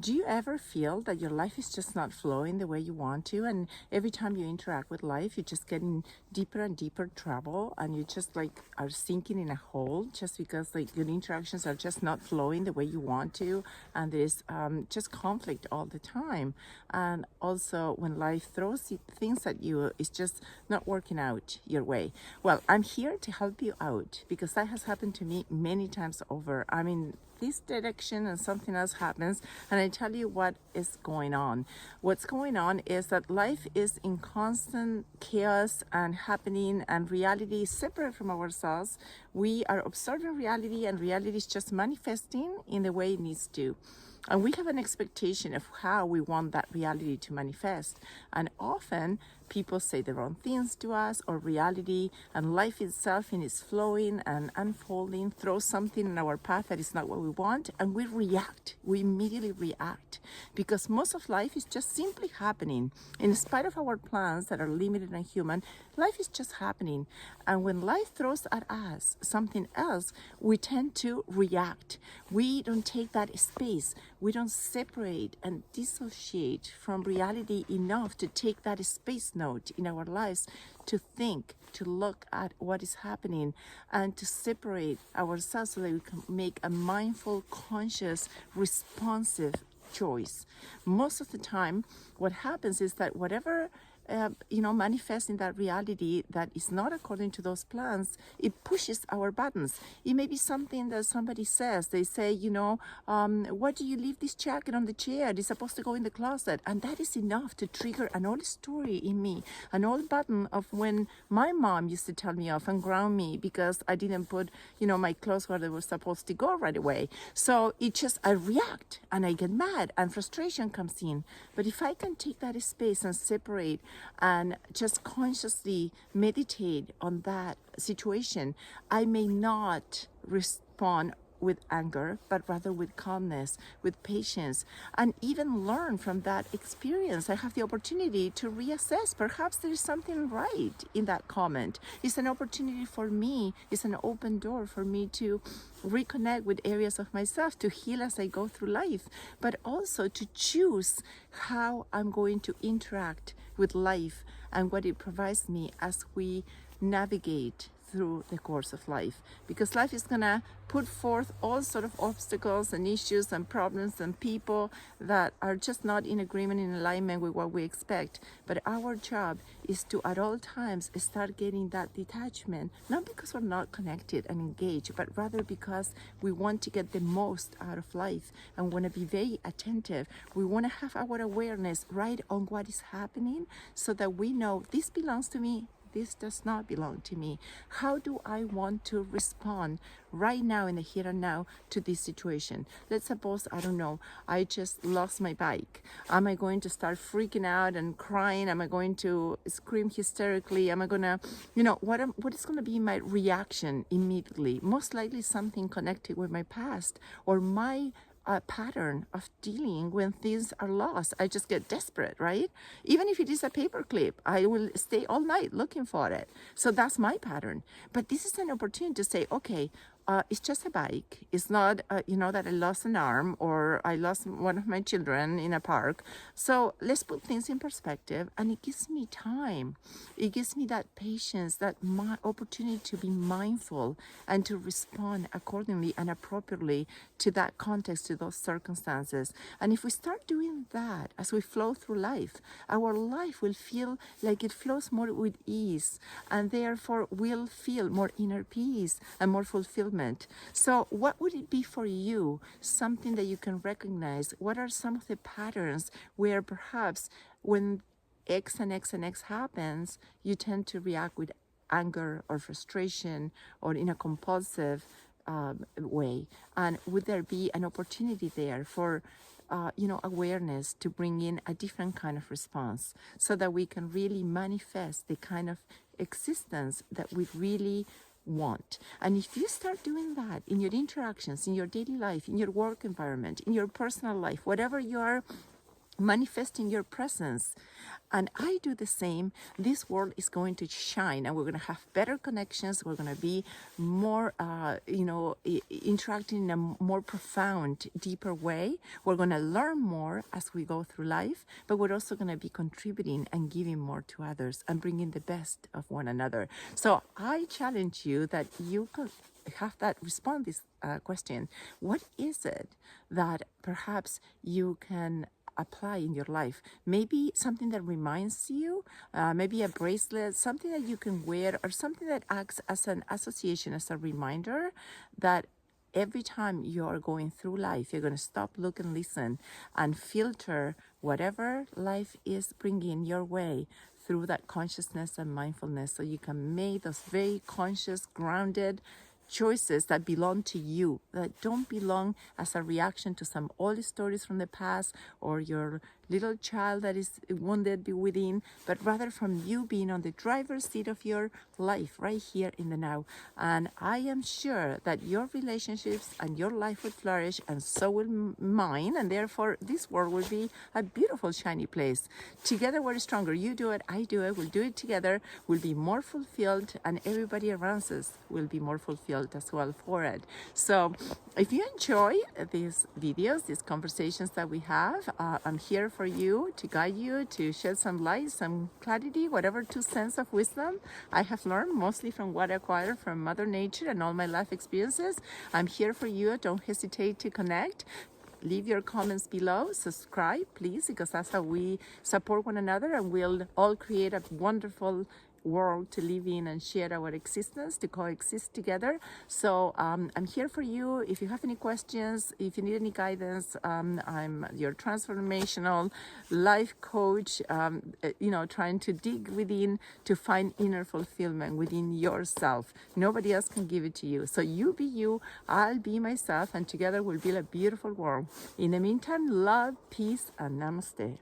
Do you ever feel that your life is just not flowing the way you want to? And every time you interact with life, you just get in deeper and deeper trouble, and you just like are sinking in a hole just because like your interactions are just not flowing the way you want to, and there's just conflict all the time. And also, when life throws things at you, it's just not working out your way. Well, I'm here to help you out because that has happened to me many times over. I mean, this direction and something else happens, and I tell you what is going on. What's going on is that life is in constant chaos and happening, and reality is separate from ourselves. We are observing reality, and reality is just manifesting in the way it needs to. And we have an expectation of how we want that reality to manifest. And often people say the wrong things to us, or reality and life itself in its flowing and unfolding throws something in our path that is not what we want, and we react. We immediately react because most of life is just simply happening. In spite of our plans that are limited and human, life is just happening. And when life throws at us something else, we tend to react. We don't take that space. We don't separate and dissociate from reality enough to take that space note in our lives to think, to look at what is happening, and to separate ourselves so that we can make a mindful, conscious, responsive choice. Most of the time, what happens is that whatever manifesting that reality that is not according to those plans, it pushes our buttons. It may be something that somebody says. They say, why do you leave this jacket on the chair? It's supposed to go in the closet. And that is enough to trigger an old story in me, an old button of when my mom used to tell me off and ground me because I didn't put, my clothes where they were supposed to go right away. So I react and I get mad and frustration comes in. But if I can take that space and separate and just consciously meditate on that situation, I may not respond with anger, but rather with calmness, with patience, and even learn from that experience. I have the opportunity to reassess. Perhaps there is something right in that comment. It's an opportunity for me, it's an open door for me to reconnect with areas of myself, to heal as I go through life, but also to choose how I'm going to interact with life and what it provides me as we navigate through the course of life, because life is gonna put forth all sort of obstacles and issues and problems and people that are just not in agreement, in alignment with what we expect. But our job is to at all times start getting that detachment, not because we're not connected and engaged, but rather because we want to get the most out of life and want to be very attentive. We want to have our awareness right on what is happening so that we know this belongs to me, this does not belong to me. How do I want to respond right now in the here and now to this situation? Let's suppose, I don't know, I just lost my bike. Am I going to start freaking out and crying? Am I going to scream hysterically? Am I going to, what is going to be my reaction immediately? Most likely something connected with my past or my pattern of dealing when things are lost. I just get desperate, right? Even if it is a paperclip, I will stay all night looking for it. So that's my pattern. But this is an opportunity to say, okay, it's just a bike. It's not, that I lost an arm or I lost one of my children in a park. So let's put things in perspective, and it gives me time. It gives me that patience, that opportunity to be mindful and to respond accordingly and appropriately to that context, to those circumstances. And if we start doing that as we flow through life, our life will feel like it flows more with ease, and therefore will feel more inner peace and more fulfillment. So what would it be for you? Something that you can recognize. What are some of the patterns where perhaps when X and X and X happens, you tend to react with anger or frustration or in a compulsive way? And would there be an opportunity there for awareness to bring in a different kind of response so that we can really manifest the kind of existence that we really want? And if you start doing that in your interactions, in your daily life, in your work environment, in your personal life, whatever you are manifesting your presence. And I do the same. This world is going to shine, and we're going to have better connections. We're going to be more, interacting in a more profound, deeper way. We're going to learn more as we go through life, but we're also going to be contributing and giving more to others and bringing the best of one another. So I challenge you that you could have that respond this question. What is it that perhaps you can apply in your life? Maybe something that reminds you, maybe a bracelet, something that you can wear, or something that acts as an association, as a reminder that every time you are going through life, you're going to stop, look, and listen, and filter whatever life is bringing your way through that consciousness and mindfulness, so you can make those very conscious, grounded choices that belong to you, that don't belong as a reaction to some old stories from the past or your little child that is wounded within, but rather from you being on the driver's seat of your life right here in the now. And I am sure that your relationships and your life will flourish, and so will mine, and therefore this world will be a beautiful, shiny place. Together we're stronger. You do it, I do it, we'll do it together. We'll be more fulfilled, and everybody around us will be more fulfilled as well for it. So if you enjoy these videos, these conversations that we have, I'm here for you, to guide you, to shed some light, some clarity, whatever 2 cents of wisdom I have learned, mostly from what I acquired from Mother Nature and all my life experiences. I'm here for you. Don't hesitate to connect. Leave your comments below, subscribe please, because that's how we support one another, and we'll all create a wonderful world to live in and share our existence, to coexist together. So I'm here for you. If you have any questions, if you need any guidance, I'm your transformational life coach, trying to dig within to find inner fulfillment within yourself. Nobody else can give it to you. So you be you, I'll be myself, and together we'll build a beautiful world. In the meantime, love, peace, and namaste.